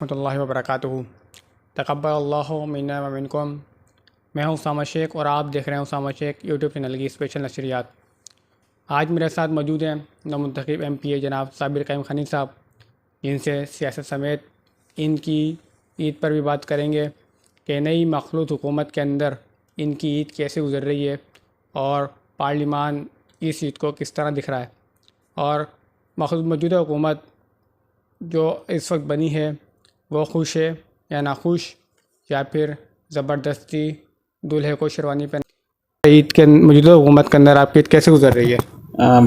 ورحمۃ اللہ وبرکاتہ۔ تقبل اللہ منا و منکم۔ میں ہوں اسامہ شیخ اور آپ دیکھ رہے ہیں اسامہ شیخ یوٹیوب چینل کی اسپیشل نشریات۔ آج میرے ساتھ موجود ہیں نومنتخب MP جناب صابر قیم خانی صاحب، جن سے سیاست سمیت ان کی عید پر بھی بات کریں گے کہ نئی مخلوط حکومت کے اندر ان کی عید کیسے گزر رہی ہے اور پارلیمان اس عید کو کس طرح دکھ رہا ہے، اور موجودہ حکومت جو اس وقت بنی ہے وہ خوش ہے یا ناخوش، یا پھر زبردستی دولہے کو شیروانی پہن۔ عید کے موجودہ حکومت کے اندر آپ کی عید کیسے گزر رہی ہے؟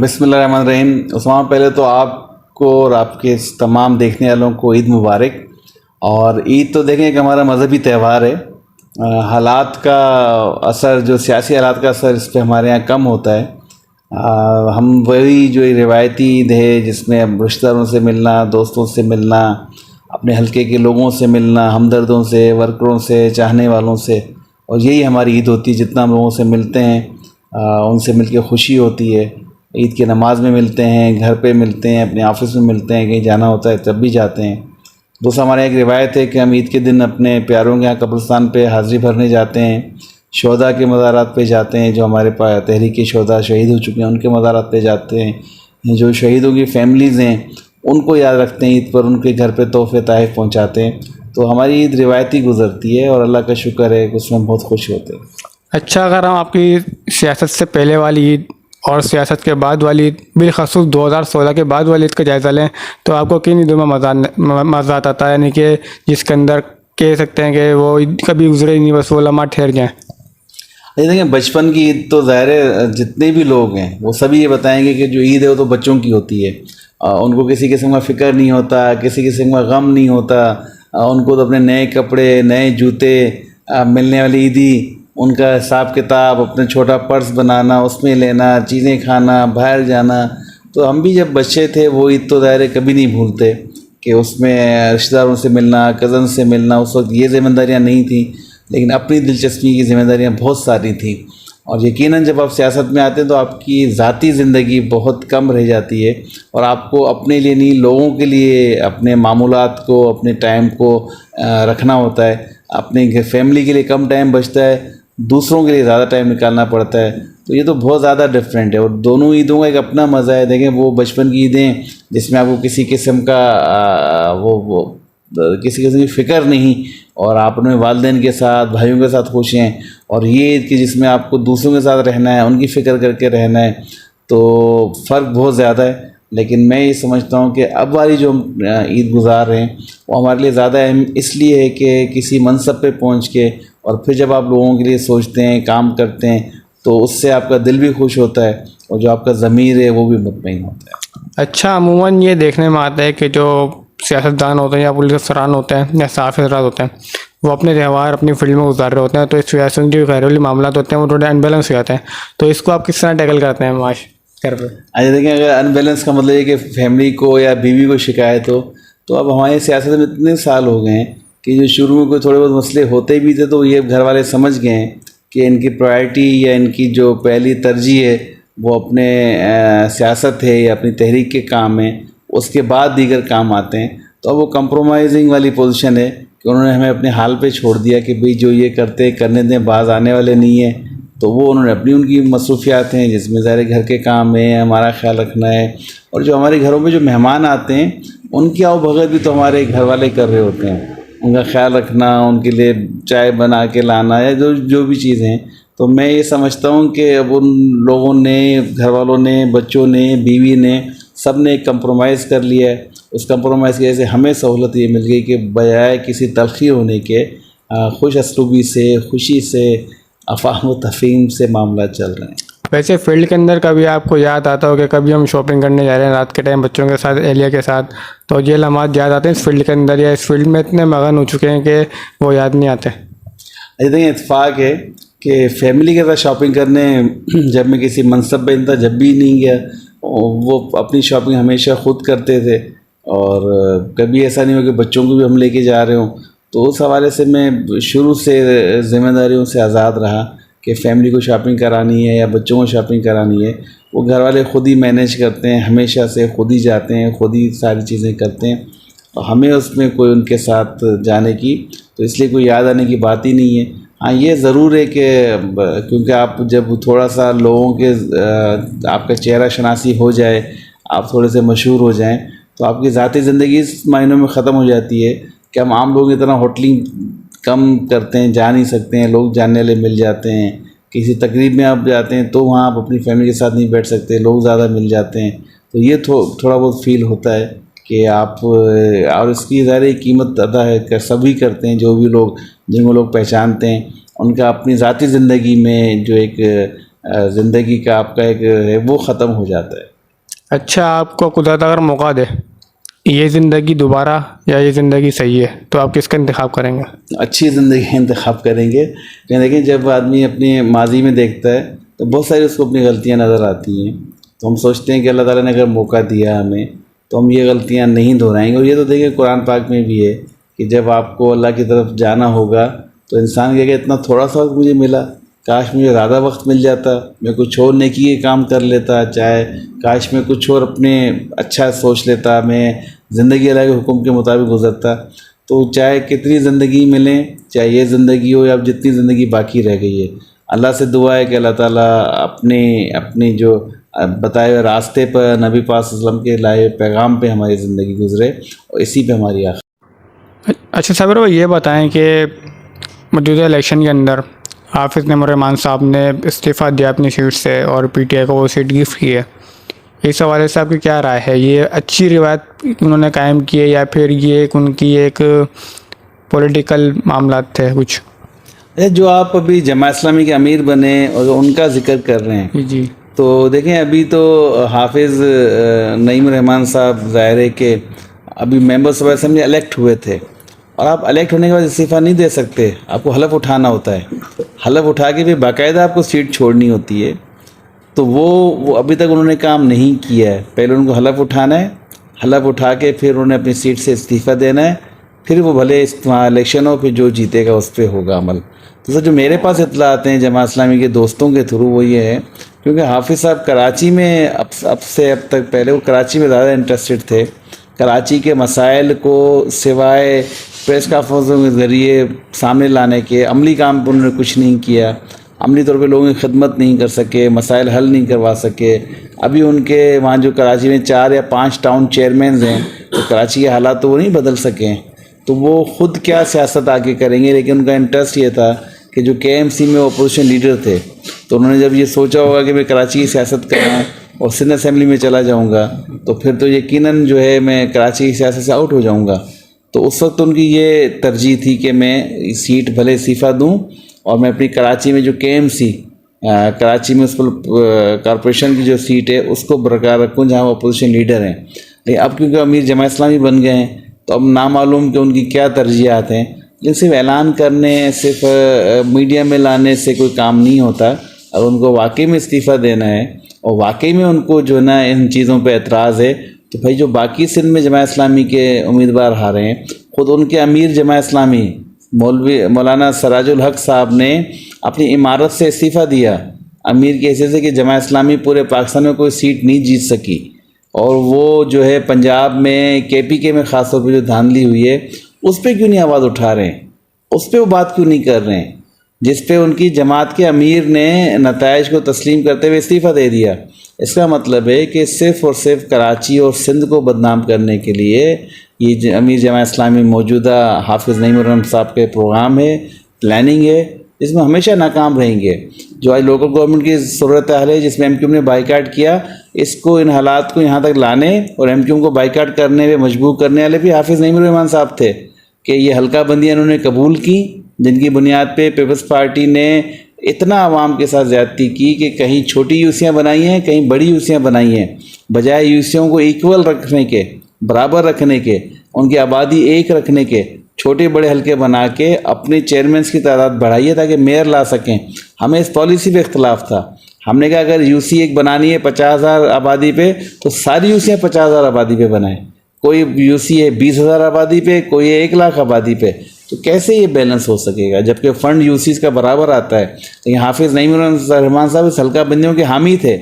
بسم اللہ الرحمن الرحیم۔ عثمان، پہلے تو آپ کو اور آپ کے تمام دیکھنے والوں کو عید مبارک۔ اور عید تو دیکھیں کہ ہمارا مذہبی تہوار ہے۔ حالات کا اثر، جو سیاسی حالات کا اثر اس پہ ہمارے یہاں کم ہوتا ہے۔ ہم وہی جو روایتی عید ہے جس میں رشتہ داروں سے ملنا، دوستوں سے ملنا، اپنے حلقے کے لوگوں سے ملنا، ہمدردوں سے، ورکروں سے، چاہنے والوں سے، اور یہی ہماری عید ہوتی ہے۔ جتنا ہم لوگوں سے ملتے ہیں ان سے مل کے خوشی ہوتی ہے۔ عید کی نماز میں ملتے ہیں، گھر پہ ملتے ہیں، اپنے آفس میں ملتے ہیں، کہیں جانا ہوتا ہے تب بھی جاتے ہیں۔ دوسرا، ہمارے ایک روایت ہے کہ ہم عید کے دن اپنے پیاروں کے یہاں قبرستان پہ حاضری بھرنے جاتے ہیں، شہداء کے مزارات پہ جاتے ہیں، جو ہمارے تحریک شہداء شہید ہو چکے ہیں ان کے مزارات پہ جاتے ہیں، جو شہیدوں کی فیملیز ہیں ان کو یاد رکھتے ہیں، عید پر ان کے گھر پہ تحفے تحائف پہنچاتے ہیں۔ تو ہماری عید روایتی گزرتی ہے اور اللہ کا شکر ہے کہ اس میں بہت خوش ہوتے ہیں۔ اچھا، اگر ہم آپ کی سیاست سے پہلے والی عید اور سیاست کے بعد والی عید، بالخصوص 2016 کے بعد والی عید کا جائزہ لیں تو آپ کو کن عیدوں میں مزہ آتا ہے، یعنی کہ جس کے اندر کہہ سکتے ہیں کہ وہ عید کبھی گزرے نہیں، بس وہ لمحہ ٹھہر جائیں؟ دیکھیں، بچپن کی عید تو ظاہر ہے جتنے بھی لوگ ہیں وہ سبھی یہ بتائیں گے کہ جو عید ہے وہ تو بچوں کی ہوتی ہے۔ ان کو کسی قسم کا فکر نہیں ہوتا، کسی قسم کا غم نہیں ہوتا۔ ان کو تو اپنے نئے کپڑے، نئے جوتے، ملنے والی عیدی، ان کا حساب کتاب، اپنے چھوٹا پرس بنانا، اس میں لینا، چیزیں کھانا، باہر جانا۔ تو ہم بھی جب بچے تھے وہ عید تو ظاہر ہے کبھی نہیں بھولتے کہ اس میں رشتہ داروں سے ملنا، کزن سے ملنا۔ اس وقت یہ ذمہ داریاں نہیں تھیں، لیکن اپنی دلچسپی کی ذمہ داریاں بہت ساری تھیں۔ اور یقیناً جب آپ سیاست میں آتے ہیں تو آپ کی ذاتی زندگی بہت کم رہ جاتی ہے، اور آپ کو اپنے لیے نہیں، لوگوں کے لیے اپنے معمولات کو، اپنے ٹائم کو رکھنا ہوتا ہے۔ اپنے فیملی کے لیے کم ٹائم بچتا ہے، دوسروں کے لیے زیادہ ٹائم نکالنا پڑتا ہے۔ تو یہ تو بہت زیادہ ڈفرینٹ ہے، اور دونوں عیدوں کا ایک اپنا مزہ ہے۔ دیکھیں، وہ بچپن کی عیدیں جس میں آپ کو کسی قسم کا کسی قسم کی فکر نہیں، اور آپ اپنے والدین کے ساتھ، بھائیوں کے ساتھ خوش ہیں، اور یہ عید کی جس میں آپ کو دوسروں کے ساتھ رہنا ہے، ان کی فکر کر کے رہنا ہے، تو فرق بہت زیادہ ہے۔ لیکن میں یہ سمجھتا ہوں کہ اب والی جو ہم عید گزار رہے ہیں وہ ہمارے لیے زیادہ اہم اس لیے ہے کہ کسی منصب پہ پہنچ کے، اور پھر جب آپ لوگوں کے لیے سوچتے ہیں، کام کرتے ہیں، تو اس سے آپ کا دل بھی خوش ہوتا ہے، اور جو آپ کا ضمیر ہے وہ بھی مطمئن ہوتا ہے۔ اچھا، عموماً یہ دیکھنے میں آتا ہے کہ جو سیاستدان ہوتے ہیں یا پولیس افسران ہوتے ہیں یا صحافی حضرات ہوتے ہیں، وہ اپنے تہوار اپنی فیلڈ میں گزار رہے ہوتے ہیں، تو اس وجہ سے ان جو گھریلو معاملات ہوتے ہیں وہ تھوڑے ان بیلنس ہو جاتے ہیں۔ تو اس کو آپ کس طرح ٹیکل کرتے ہیں معاش گھر پہ؟ اچھا، دیکھیں، اگر ان بیلنس کا مطلب یہ کہ فیملی کو یا بیوی کو شکایت ہو، تو اب ہماری سیاست میں اتنے سال ہو گئے ہیں کہ جو شروع میں کوئی تھوڑے بہت مسئلے ہوتے بھی تھے تو یہ گھر والے سمجھ گئے ہیں کہ ان کی پرائرٹی یا ان کی جو پہلی ترجیح ہے وہ اپنے سیاست ہے یا اپنی تحریک کے کام ہیں، اس کے بعد دیگر کام آتے ہیں۔ تو اب وہ کمپرومائزنگ والی پوزیشن ہے کہ انہوں نے ہمیں اپنے حال پہ چھوڑ دیا کہ بھئی جو یہ کرنے دیں، باز آنے والے نہیں ہیں۔ تو وہ انہوں نے اپنی ان کی مصروفیات ہیں جس میں ظاہر گھر کے کام ہیں، ہمارا خیال رکھنا ہے، اور جو ہمارے گھروں میں جو مہمان آتے ہیں ان کی آؤ بھگت بھی تو ہمارے گھر والے کر رہے ہوتے ہیں، ان کا خیال رکھنا، ان کے لیے چائے بنا کے لانا، یا جو بھی چیزیں ہیں۔ تو میں یہ سمجھتا ہوں کہ اب ان لوگوں نے، گھر والوں نے، بچوں نے، بیوی نے، سب نے ایک کمپرومائز کر لیا ہے۔ اس کمپرومائز کی وجہ سے ہمیں سہولت یہ مل گئی کہ بجائے کسی تلخی ہونے کے، خوش اسلوبی سے، خوشی سے، افہام و تفہیم سے معاملات چل رہے ہیں۔ ویسے فیلڈ کے اندر کبھی آپ کو یاد آتا ہو کہ کبھی ہم شاپنگ کرنے جا رہے ہیں رات کے ٹائم بچوں کے ساتھ، اہلیہ کے ساتھ، تو یہ لمحات یاد آتے ہیں اس فیلڈ کے اندر، یا اس فیلڈ میں اتنے مغن ہو چکے ہیں کہ وہ یاد نہیں آتے؟ دیکھیں، اتفاق ہے کہ فیملی کے ساتھ شاپنگ کرنے جب میں کسی منصب پہ تھا، جب بھی نہیں گیا، وہ اپنی شاپنگ ہمیشہ خود کرتے تھے، اور کبھی ایسا نہیں ہو کہ بچوں کو بھی ہم لے کے جا رہے ہوں۔ تو اس حوالے سے میں شروع سے ذمہ داریوں سے آزاد رہا کہ فیملی کو شاپنگ کرانی ہے یا بچوں کو شاپنگ کرانی ہے، وہ گھر والے خود ہی مینیج کرتے ہیں، ہمیشہ سے خود ہی جاتے ہیں، خود ہی ساری چیزیں کرتے ہیں۔ اور ہمیں اس میں کوئی ان کے ساتھ جانے کی تو اس لیے کوئی یاد آنے کی بات ہی نہیں ہے۔ ہاں یہ ضرور ہے کہ کیونکہ آپ جب تھوڑا سا لوگوں کے آپ کا چہرہ شناسی ہو جائے، آپ تھوڑے سے مشہور ہو جائیں، تو آپ کی ذاتی زندگی اس معنوں میں ختم ہو جاتی ہے کہ ہم عام لوگ اتنا ہوٹلنگ کم کرتے ہیں، جا نہیں سکتے ہیں، لوگ جاننے والے مل جاتے ہیں۔ کسی تقریب میں آپ جاتے ہیں تو وہاں آپ اپنی فیملی کے ساتھ نہیں بیٹھ سکتے، لوگ زیادہ مل جاتے ہیں، تو یہ تھوڑا بہت فیل ہوتا ہے کہ آپ، اور اس کی ظاہر قیمت ادا ہے کہ سبھی کرتے ہیں، جو بھی لوگ جن کو لوگ پہچانتے ہیں، ان کا اپنی ذاتی زندگی میں جو ایک زندگی کا آپ کا ایک ہے وہ ختم ہو جاتا ہے۔ اچھا، آپ کو قدرت اگر موقع دے یہ زندگی دوبارہ یا یہ زندگی صحیح ہے تو آپ کس کا انتخاب کریں گے؟ اچھی زندگی انتخاب کریں گے، کہ دیکھیں جب آدمی اپنے ماضی میں دیکھتا ہے تو بہت ساری اس کو اپنی غلطیاں نظر آتی ہیں، تو ہم سوچتے ہیں کہ اللہ تعالیٰ نے اگر موقع دیا ہمیں تو ہم یہ غلطیاں نہیں دہرائیں گے۔ اور یہ تو دیکھیں قرآن پاک میں بھی ہے کہ جب آپ کو اللہ کی طرف جانا ہوگا تو انسان کہے کہ اتنا تھوڑا سا وقت مجھے ملا، کاش مجھے زیادہ وقت مل جاتا، میں کچھ اور نیکی کے کام کر لیتا، چاہے کاش میں کچھ اور اپنے اچھا سوچ لیتا، میں زندگی اللہ کے حکم کے مطابق گزرتا۔ تو چاہے کتنی زندگی ملیں، چاہے یہ زندگی ہو یا اب جتنی زندگی باقی رہ گئی ہے، اللہ سے دعا ہے کہ اللہ تعالیٰ اپنی جو بتائے ہوئے راستے پر نبی پاک صلی اللہ علیہ وسلم کے لائے پیغام پہ ہماری زندگی گزرے اور اسی پہ ہماری آخر۔ اچھا صابر بھائی، یہ بتائیں کہ موجودہ الیکشن کے اندر حافظ نعیم الرحمان صاحب نے استعفیٰ دیا اپنی سیٹ سے اور پی ٹی آئی کو وہ سیٹ گفٹ کی ہے، اس حوالے سے آپ کی کیا رائے ہے؟ یہ اچھی روایت انہوں نے قائم کی ہے یا پھر یہ ایک ان کی ایک پولیٹیکل معاملات تھے کچھ؟ جو آپ ابھی جماعت اسلامی کے امیر بنے اور ان کا ذکر کر رہے ہیں، جی تو دیکھیں ابھی تو حافظ نعیم الرحمان صاحب ظاہر ہے کہ ابھی ممبرس آف اسمبلی الیکٹ ہوئے تھے، اور آپ الیکٹ ہونے کے بعد استعفیٰ نہیں دے سکتے، آپ کو حلف اٹھانا ہوتا ہے، حلف اٹھا کے پھر باقاعدہ آپ کو سیٹ چھوڑنی ہوتی ہے۔ تو وہ ابھی تک انہوں نے کام نہیں کیا ہے، پہلے ان کو حلف اٹھانا ہے، حلف اٹھا کے پھر انہیں اپنی سیٹ سے استعفیٰ دینا ہے، پھر وہ بھلے الیکشن ہو، پھر جو جیتے گا اس پہ ہوگا عمل۔ تو سر جو میرے پاس اطلاعات ہیں جماعت اسلامی کے دوستوں کے تھرو وہ یہ ہے، کیونکہ حافظ صاحب کراچی میں اب تک پہلے وہ کراچی میں زیادہ انٹرسٹڈ تھے، کراچی کے مسائل کو سوائے پریس کانفرنسوں کے ذریعے سامنے لانے کے عملی کام پر انہوں نے کچھ نہیں کیا، عملی طور پہ لوگوں کی خدمت نہیں کر سکے، مسائل حل نہیں کروا سکے۔ ابھی ان کے وہاں جو کراچی میں 4 یا 5 ٹاؤن چیئرمینز ہیں، تو کراچی کے حالات تو وہ نہیں بدل سکیں، تو وہ خود کیا سیاست آگے کریں گے، لیکن ان کا انٹرسٹ یہ تھا کہ جو کے ایم سی میں اپوزیشن لیڈر تھے، تو انہوں نے جب یہ سوچا ہوگا کہ میں کراچی کی سیاست کر رہا ہوں اور سندھ اسمبلی میں چلا جاؤں گا تو پھر تو یقیناً جو ہے میں کراچی کی سیاست سے آؤٹ ہو جاؤں گا، تو اس وقت ان کی یہ ترجیح تھی کہ میں سیٹ بھلے استعفیٰ دوں اور میں اپنی کراچی میں جو K M C Karachi municipal corporation کی جو سیٹ ہے اس کو برقرار رکھوں جہاں وہ اپوزیشن لیڈر ہیں۔ لیکن اب کیونکہ امیر جماعت اسلامی بن گئے ہیں تو اب نامعلوم کہ ان کی کیا ترجیحات ہیں، لیکن صرف اعلان کرنے، صرف میڈیا میں لانے سے کوئی کام نہیں ہوتا، اور ان کو واقعی میں استعفیٰ دینا ہے اور واقعی میں ان کو جو ہے نا ان چیزوں پہ اعتراض ہے، تو بھائی جو باقی سندھ میں جماعت اسلامی کے امیدوار ہارے ہیں، خود ان کے امیر جماعت اسلامی مولانا سراج الحق صاحب نے اپنی عمارت سے استعفیٰ دیا امیر کی حیثیت سے کہ جماعت اسلامی پورے پاکستان میں کوئی سیٹ نہیں جیت سکی، اور وہ جو ہے پنجاب میں کے پی کے میں خاص طور پہ جو دھاندلی ہوئی ہے اس پہ کیوں نہیں آواز اٹھا رہے ہیں، اس پہ وہ بات کیوں نہیں کر رہے ہیں جس پہ ان کی جماعت کے امیر نے نتائج کو تسلیم کرتے ہوئے استعفیٰ دے دیا۔ اس کا مطلب ہے کہ صرف اور صرف کراچی اور سندھ کو بدنام کرنے کے لیے یہ امیر جماعت اسلامی موجودہ حافظ نعیم الرحمان صاحب کے پروگرام ہے، پلاننگ ہے، اس میں ہمیشہ ناکام رہیں گے۔ جو آج لوکل گورنمنٹ کی صورتحال ہے جس میں ایم کیو نے بائیکاٹ کیا، اس کو ان حالات کو یہاں تک لانے اور ایم کیو کو بائیکاٹ کرنے میں مجبور کرنے والے بھی حافظ نعیم الرحمان صاحب تھے، کہ یہ حلقہ بندیاں انہوں نے قبول کی جن کی بنیاد پہ پیپلز پارٹی نے اتنا عوام کے ساتھ زیادتی کی کہ کہیں چھوٹی یوسیاں بنائی ہیں، کہیں بڑی یوسیاں بنائی ہیں، بجائے یوسیوں کو ایکول رکھنے کے، برابر رکھنے کے، ان کی آبادی ایک رکھنے کے، چھوٹے بڑے حلقے بنا کے اپنے چیئرمینس کی تعداد بڑھائیے تاکہ میئر لا سکیں۔ ہمیں اس پالیسی پہ اختلاف تھا، ہم نے کہا اگر یو سی ایک بنانی ہے 50,000 آبادی پہ تو ساری یوسیاں 50,000 آبادی پہ بنائیں، کوئی یو سی ہے 20,000 آبادی پہ، کوئی 1,00,000 آبادی پہ، تو کیسے یہ بیلنس ہو سکے گا جبکہ فنڈ یو سیز کا برابر آتا ہے۔ لیکن حافظ نعیم الرحمان صاحب اس حلقہ بندیوں کے حامی تھے،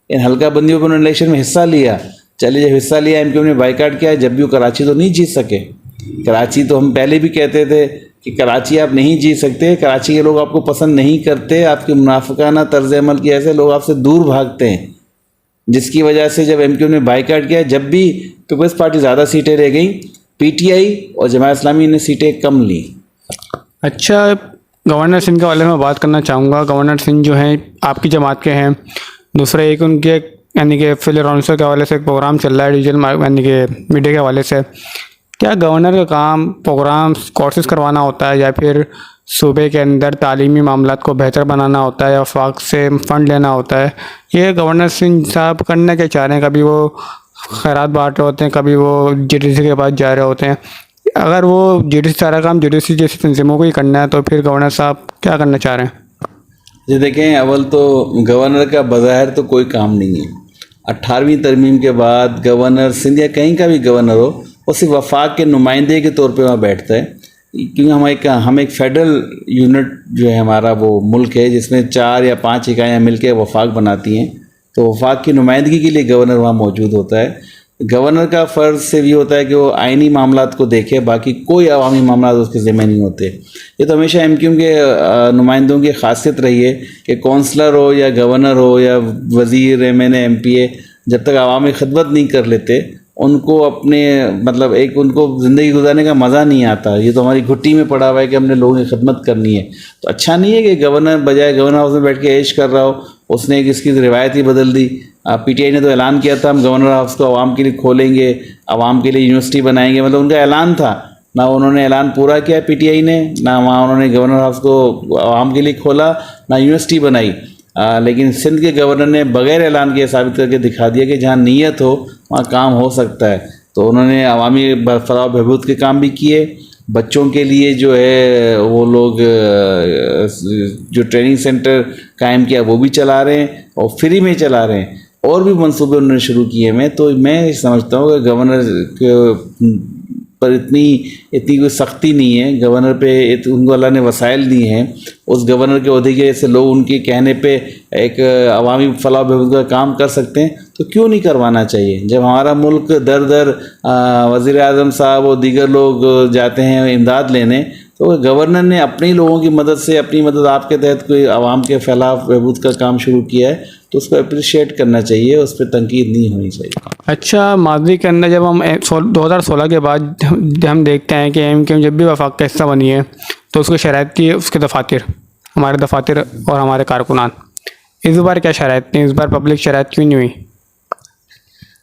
ان حلقہ بندیوں پہ انہوں نے الیکشن میں حصہ لیا، چلیے جب حصہ لیا ایم کیو ایم نے بائیکاٹ کیا، جب بھی وہ کراچی تو نہیں جیت سکے. کراچی تو ہم پہلے بھی کہتے تھے کہ کراچی آپ نہیں جیت سکتے، کراچی کے لوگ آپ کو پسند نہیں کرتے، آپ کے منافقانہ طرز عمل کی ایسے لوگ آپ سے دور بھاگتے ہیں، جس کی وجہ سے جب ایم کیو ایم نے بائیکاٹ کیا، جب بھی پیپلز پارٹی زیادہ سیٹیں رہ گئیں، پی ٹی آئی اور جماعت اسلامی نے سیٹیں کم لیں. اچھا، گورنر سندھ کے بارے میں بات کرنا چاہوں گا. گورنر سندھ جو ہیں آپ کی جماعت کے ہیں. دوسرا ایک ان کے یعنی کہ فل رونسر کے حوالے سے ایک پروگرام چل رہا ہے ڈیجیٹل یعنی کہ میڈیا کے حوالے سے. کیا گورنر کا کام پروگرامس کورسز کروانا ہوتا ہے، یا پھر صوبے کے اندر تعلیمی معاملات کو بہتر بنانا ہوتا ہے، یا وفاق سے فنڈ لینا ہوتا ہے؟ یہ گورنر سندھ صاحب کرنا کیا چاہ رہے ہیں؟ کبھی وہ خیرات بانٹ رہے ہوتے ہیں، کبھی وہ جی ڈی سی کے پاس جا رہے ہوتے ہیں. اگر وہ جی ڈی سی سارا کام جی ڈی سی جیسی تنظیموں کو ہی کرنا ہے، تو پھر گورنر صاحب کیا کرنا چاہ رہے ہیں؟ جی دیکھیں، اول تو گورنر کا بظاہر تو کوئی کام نہیں ہے. 18ویں ترمیم کے بعد گورنر سندھ یا کہیں کا بھی گورنر ہو، وہ صرف وفاق کے نمائندے کے طور پہ وہاں بیٹھتا ہے. کیونکہ ہم ایک فیڈرل یونٹ جو ہے ہمارا وہ ملک ہے جس میں 4 یا 5 اکائیاں مل کے وفاق بناتی ہیں، تو وفاق کی نمائندگی کے لیے گورنر وہاں موجود ہوتا ہے. گورنر کا فرض صرف یہ ہوتا ہے کہ وہ آئینی معاملات کو دیکھے، باقی کوئی عوامی معاملات اس کے ذمہ نہیں ہوتے. یہ تو ہمیشہ ایم کیو ایم کے نمائندوں کی خاصیت رہی ہے کہ کونسلر ہو یا گورنر ہو یا وزیر M N A M P A, جب تک عوامی خدمت نہیں کر لیتے ان کو اپنے مطلب ایک ان کو زندگی گزارنے کا مزہ نہیں آتا. یہ تو ہماری گھٹی میں پڑا ہوا ہے کہ ہم نے لوگوں کی خدمت کرنی ہے. تو اچھا نہیں ہے کہ گورنر بجائے گورنر ہاؤس میں بیٹھ کے عیش کر رہا ہو. اس نے اس کی روایت ہی بدل دی. پی ٹی آئی نے تو اعلان کیا تھا ہم گورنر ہاؤس کو عوام کے لیے کھولیں گے، عوام کے لیے یونیورسٹی بنائیں گے، مطلب ان کا اعلان تھا. نہ انہوں نے اعلان پورا کیا پی ٹی آئی نے، نہ وہاں انہوں نے گورنر ہاؤس کو عوام کے لیے کھولا، نہ یونیورسٹی بنائی. لیکن سندھ کے گورنر نے بغیر اعلان کے ثابت کر کے دکھا دیا کہ جہاں نیت ہو وہاں کام ہو سکتا ہے. تو انہوں نے عوامی فلاح و بہبود کے کام بھی کیے. بچوں کے لیے جو ہے وہ لوگ جو ٹریننگ سینٹر قائم کیا وہ بھی چلا رہے ہیں اور فری میں چلا رہے ہیں. اور بھی منصوبے انہوں نے شروع کیے ہیں. تو میں سمجھتا ہوں کہ گورنر کے پر اتنی کوئی سختی نہیں ہے. گورنر پہ ان کو اللہ نے وسائل دی ہیں. اس گورنر کے عہدے کے سے لوگ ان کے کہنے پہ ایک عوامی فلاح و بہبود کا کام کر سکتے ہیں تو کیوں نہیں کروانا چاہیے؟ جب ہمارا ملک در در وزیر اعظم صاحب اور دیگر لوگ جاتے ہیں امداد لینے، تو گورنر نے اپنے لوگوں کی مدد سے اپنی مدد آپ کے تحت کوئی عوام کے فلاح و بہبود کا کام شروع کیا ہے تو اس کو اپریشیٹ کرنا چاہیے، اس پہ تنقید نہیں ہونی چاہیے. اچھا، ماضی کے اندر جب ہم 2016 کے بعد ہم دیکھتے ہیں کہ ایم کیو ایم جب بھی وفاق کا حصہ بنی ہے تو اس کو شرائط کی اس کے دفاتر، ہمارے دفاتر اور ہمارے کارکنان، اس بار کیا شرائط تھیں؟ اس بار پبلک شرائط کیوں نہیں ہوئی؟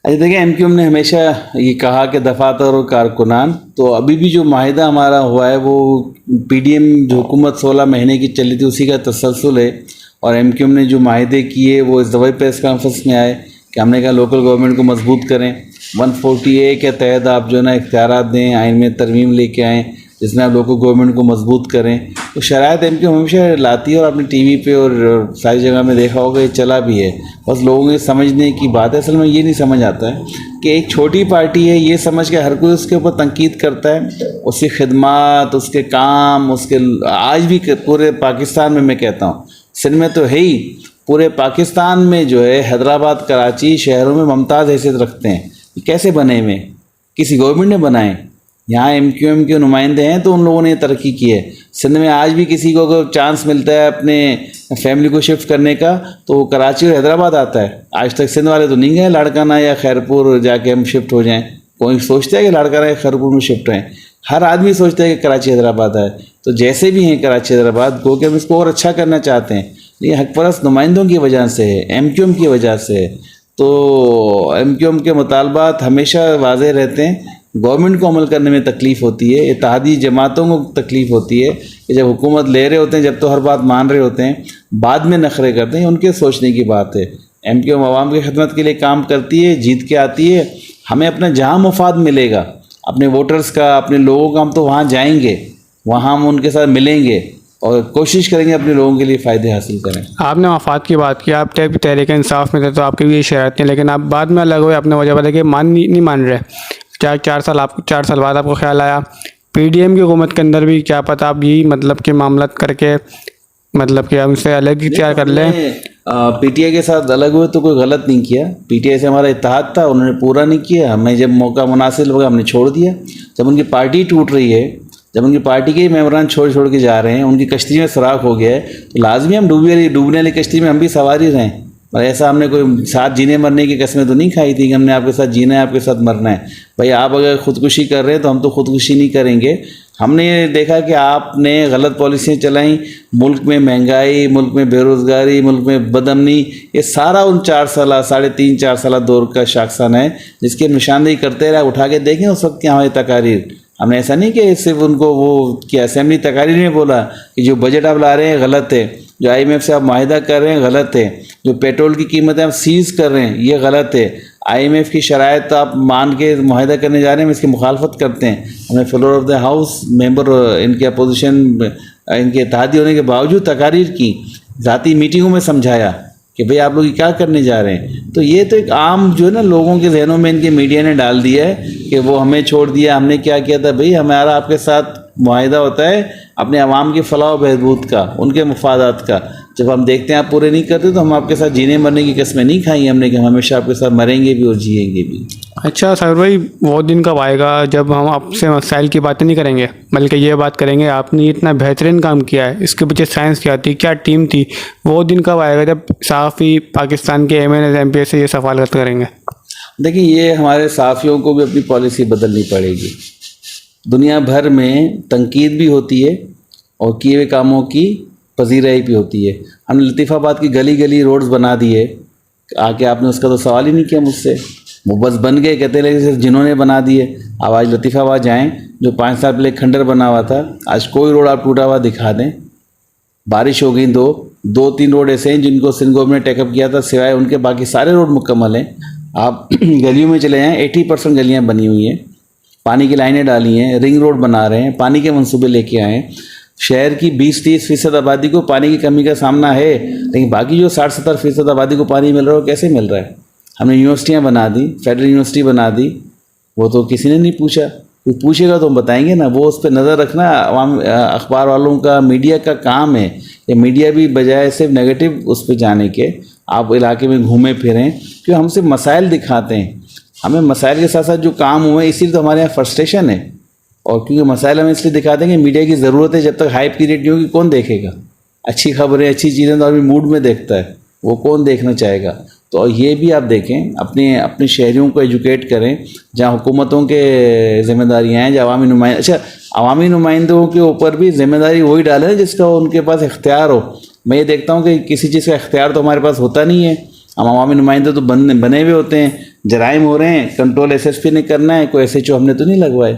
اچھا دیکھیں، ایم کیو ایم نے ہمیشہ یہ کہا کہ دفاتر اور کارکنان، تو ابھی بھی جو معاہدہ ہمارا ہوا ہے وہ پی ڈی ایم جو حکومت 16 مہینے کی چلی تھی اسی کا تسلسل ہے. اور ایم کیو ایم نے جو معاہدے کیے وہ اس دفعہ پریس کانفرنس میں آئے کہ ہم نے کہا لوکل گورنمنٹ کو مضبوط کریں. 140A کے تحت آپ جو ہے نا اختیارات دیں، آئین میں ترمیم لے کے آئیں جس میں آپ لوکل گورنمنٹ کو مضبوط کریں. تو شرائط ایم کیو ایم ہمیشہ لاتی ہے اور آپ نے ٹی وی پہ اور ساری جگہ میں دیکھا ہوگا یہ چلا بھی ہے. بس لوگوں کے سمجھنے کی بات ہے. اصل میں یہ نہیں سمجھ آتا ہے کہ ایک چھوٹی پارٹی ہے یہ سمجھ کے ہر کوئی اس کے اوپر تنقید کرتا ہے. اس کی خدمات، اس کے کام، اس کے آج بھی پورے پاکستان میں کہتا ہوں، سندھ میں تو ہے ہی، پورے پاکستان میں جو ہے حیدرآباد، کراچی شہروں میں ممتاز حیثیت رکھتے ہیں. کیسے بنے ہوئے؟ کسی گورنمنٹ نے بنائے؟ یہاں ایم کیو ایم کے نمائندے ہیں تو ان لوگوں نے ترقی کی ہے. سندھ میں آج بھی کسی کو اگر چانس ملتا ہے اپنے فیملی کو شفٹ کرنے کا تو وہ کراچی اور حیدرآباد آتا ہے. آج تک سندھ والے تو نہیں گئے لاڑکانہ یا خیرپور جا کے ہم شفٹ ہو جائیں. کوئی سوچتا ہے کہ لاڑکانہ یا خیرپور میں شفٹ ہیں؟ ہر آدمی سوچتا ہے کہ کراچی حیدرآباد آئے. تو جیسے بھی ہیں کراچی حیدرآباد گو کہ ہم اس کو اور اچھا کرنا چاہتے ہیں. یہ حق پرست نمائندوں کی وجہ سے ہے، ایم کیو ایم کی وجہ سے ہے. تو ایم کیو ایم کے مطالبات ہمیشہ واضح رہتے ہیں. گورنمنٹ کو عمل کرنے میں تکلیف ہوتی ہے، اتحادی جماعتوں کو تکلیف ہوتی ہے کہ جب حکومت لے رہے ہوتے ہیں، جب تو ہر بات مان رہے ہوتے ہیں، بعد میں نخرے کرتے ہیں. ان کے سوچنے کی بات ہے. ایم کیو ایم عوام کی خدمت کے لیے کام کرتی ہے، جیت کے آتی ہے. ہمیں اپنا جہاں مفاد ملے گا اپنے ووٹرز کا، اپنے لوگوں کا، ہم تو وہاں جائیں گے، وہاں ہم ان کے ساتھ ملیں گے اور کوشش کریں گے اپنے لوگوں کے لیے فائدے حاصل کریں. آپ نے مفاد کی بات کی، آپ تحریک انصاف میں تھے تو آپ کی بھی یہ شرائط تھیں، لیکن آپ بعد میں الگ ہوئے، اپنے وجہ بتا کہ نہیں مان رہے. 4 سال بعد آپ کو خیال آیا پی ڈی ایم کی حکومت کے اندر بھی کیا پتہ آپ یہی مطلب کہ معاملات کر کے مطلب کہ ہم سے الگ اختیار کر لیں. پی ٹی آئی کے ساتھ الگ ہوئے تو کوئی غلط نہیں کیا. پی ٹی آئی سے ہمارا اتحاد تھا, انہوں نے پورا نہیں کیا. ہمیں جب موقع مناسب ہو گیا ہم نے چھوڑ دیا. جب ان کی پارٹی ٹوٹ رہی ہے, جب ان کی پارٹی کے ممبران چھوڑ کے جا رہے ہیں, ان کی کشتی میں سراغ ہو گیا ہے, تو لازمی ہم ڈوبنے والی کشتی میں ہم بھی سواری رہیں. اور ایسا ہم نے کوئی ساتھ جینے مرنے کی قسمیں تو نہیں کھائی تھی کہ ہم نے آپ کے ساتھ جینا ہے, آپ کے ساتھ مرنا ہے. بھائی آپ اگر خودکشی کر رہے ہیں تو ہم تو خودکشی نہیں کریں گے. ہم نے یہ دیکھا کہ آپ نے غلط پالیسیاں چلائیں, ملک میں مہنگائی, ملک میں بے روزگاری, ملک میں بدامنی, یہ سارا ان 4 سالہ 3.5 4 سالہ دور کا شاخسانہ ہے جس کی نشاندہی کرتے رہے. اٹھا کے دیکھیں اس وقت کی ہماری تقاریر. ہم نے ایسا نہیں کہ صرف ان کو وہ کیا اسمبلی تقاریر میں بولا کہ جو بجٹ آپ لا رہے ہیں غلط ہے, جو آئی ایم ایف سے آپ معاہدہ کر رہے ہیں غلط ہے, جو پیٹرول کی قیمتیں آپ سیز کر رہے ہیں یہ غلط ہے, آئی ایم ایف کی شرائط آپ مان کے معاہدہ کرنے جا رہے ہیں, ہم اس کی مخالفت کرتے ہیں. ہمیں فلور آف دا ہاؤس ممبر ان کے اپوزیشن ان کے اتحادی ہونے کے باوجود تقاریر کی, ذاتی میٹنگوں میں سمجھایا کہ بھئی آپ لوگ کیا کرنے جا رہے ہیں. تو یہ تو ایک عام جو ہے نا لوگوں کے ذہنوں میں ان کے میڈیا نے ڈال دیا ہے کہ وہ ہمیں چھوڑ دیا, ہم نے کیا کیا تھا. بھئی ہمارا آپ کے ساتھ معاہدہ ہوتا ہے اپنے عوام کی فلاح و بہبود کا, ان کے مفادات کا. جب ہم دیکھتے ہیں آپ پورے نہیں کرتے تو ہم آپ کے ساتھ جینے مرنے کی قسمیں نہیں کھائیں ہم نے کہ ہم ہمیشہ آپ کے ساتھ مریں گے بھی اور جئیں گے بھی. اچھا سر بھائی, وہ دن کب آئے گا جب ہم آپ سے مسائل کی باتیں نہیں کریں گے بلکہ یہ بات کریں گے آپ نے اتنا بہترین کام کیا ہے, اس کے پیچھے سائنس کیا تھی, کیا ٹیم تھی. وہ دن کب آئے گا جب صحافی پاکستان کے M N As M P سے یہ سوالات کریں گے؟ دیکھیں یہ ہمارے صحافیوں کو بھی اپنی پالیسی بدلنی پڑے گی. دنیا بھر میں تنقید بھی ہوتی ہے اور کیے ہوئے کاموں کی پذیرائی بھی ہوتی ہے. ہم نے لطیف آباد کی گلی گلی روڈز بنا دیے, آ کے آپ نے اس کا تو سوال ہی نہیں کیا مجھ سے, وہ بس بن گئے کہتے لگے صرف جنہوں نے بنا دیے. اب آج لطیف آباد جائیں جو 5 سال پہلے کھنڈر بنا ہوا تھا, آج کوئی روڈ آپ ٹوٹا ہوا دکھا دیں. بارش ہو گئی 2-3 روڈ ایسے ہیں جن کو سندھ گورنمنٹ نے ٹیک اپ کیا تھا, سوائے ان کے باقی سارے روڈ مکمل ہیں. آپ گلیوں میں چلے جائیں 80% گلیاں بنی ہوئی ہیں, پانی کی لائنیں ڈالی ہیں, رنگ روڈ بنا رہے ہیں, پانی کے منصوبے لے کے آئے ہیں. شہر کی 20-30% آبادی کو پانی کی کمی کا سامنا ہے, لیکن باقی جو 60-70% آبادی کو پانی مل رہا ہے وہ کیسے مل رہا ہے؟ ہم نے یونیورسٹیاں بنا دی, فیڈرل یونیورسٹی بنا دی, وہ تو کسی نے نہیں پوچھا. کوئی پوچھے گا تو ہم بتائیں گے نا. وہ اس پہ نظر رکھنا عوام اخبار والوں کا, میڈیا کا کام ہے. یہ میڈیا بھی بجائے صرف نیگیٹو اس پہ جانے کے آپ علاقے میں گھومیں پھریں, کیوں ہم صرف مسائل دکھاتے ہیں. ہمیں مسائل کے ساتھ ساتھ جو کام ہوئے اسی لیے تو ہمارے یہاں فرسٹریشن ہے. اور کیونکہ مسائل ہمیں اس لیے دکھا دیں گے, میڈیا کی ضرورت ہے. جب تک ہائپ کریٹ نہیں ہوگی کون دیکھے گا؟ اچھی خبریں اچھی چیزیں تو ابھی موڈ میں دیکھتا ہے, وہ کون دیکھنا چاہے گا؟ تو یہ بھی آپ دیکھیں, اپنے شہریوں کو ایجوکیٹ کریں. جہاں حکومتوں کے ذمہ داریاں ہیں, جو عوامی نمائندے, اچھا عوامی نمائندوں کے اوپر بھی ذمہ داری وہی ڈالیں جس کا ان کے پاس اختیار ہو. میں یہ دیکھتا ہوں کہ کسی چیز کا اختیار تو ہمارے پاس ہوتا نہیں ہے. ہم عوامی نمائندے تو بنے ہوئے ہوتے ہیں. جرائم ہو رہے ہیں, کنٹرول ایس ایس پی نے کرنا ہے, کوئی ایس ایچ او ہم نے تو نہیں لگوائے.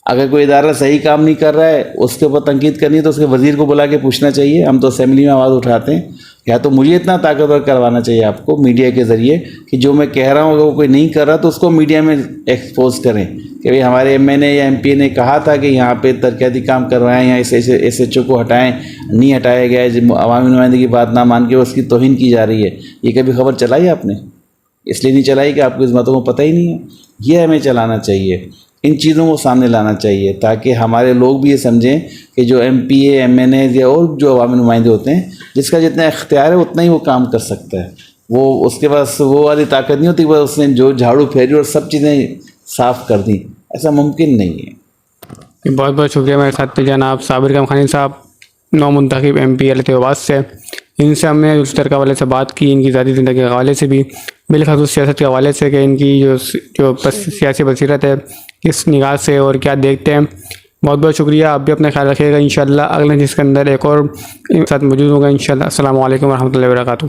اگر کوئی ادارہ صحیح کام نہیں کر رہا ہے, اس کے اوپر تنقید کرنی ہے تو اس کے وزیر کو بلا کے پوچھنا چاہیے. ہم تو اسمبلی میں آواز اٹھاتے ہیں. یا تو مجھے اتنا طاقتور کروانا چاہیے آپ کو میڈیا کے ذریعے کہ جو میں کہہ رہا ہوں اگر وہ کوئی نہیں کر رہا تو اس کو میڈیا میں ایکسپوز کریں کہ بھئی ہمارے ایم این اے یا ایم پی نے کہا تھا کہ یہاں پہ ترقیاتی کام کروائیں, یا ایس ایچ او کو ہٹائیں, نہیں ہٹایا گیا ہے. عوامی نمائندے کی بات نہ مان کے اس کی توہین کی جا رہی ہے. یہ کبھی خبر چلائی آپ نے؟ اس لیے نہیں چلائی کہ آپ کو اس باتوں کو پتہ ہی نہیں ہے. یہ ہمیں چلانا چاہیے, ان چیزوں کو سامنے لانا چاہیے تاکہ ہمارے لوگ بھی یہ سمجھیں کہ جو ایم پی اے, ایم این اے یا اور جو عوامی نمائندے ہوتے ہیں, جس کا جتنا اختیار ہے اتنا ہی وہ کام کر سکتا ہے. وہ اس کے پاس وہ والی طاقت نہیں ہوتی کہ اس نے جو جھاڑو پھیری اور سب چیزیں صاف کر دیں. ایسا ممکن نہیں ہے. بہت بہت شکریہ میرے ساتھ جناب صابر کمخانی صاحب, نو منتخب ایم پی التحاد آباد سے. ان سے ہم نے اشترکہ حوالے سے بات کی, ان کی ذاتی زندگی کے حوالے سے بھی, بالخصوص سیاست کے حوالے سے کہ ان کی جو سیاسی بصیرت ہے کس نگاہ سے اور کیا دیکھتے ہیں. بہت بہت شکریہ. آپ بھی اپنا خیال رکھیے گا. انشاءاللہ اگلے جس کے اندر ایک اور ساتھ موجود ہوگا انشاءاللہ. السلام علیکم ورحمۃ اللہ وبرکاتہ.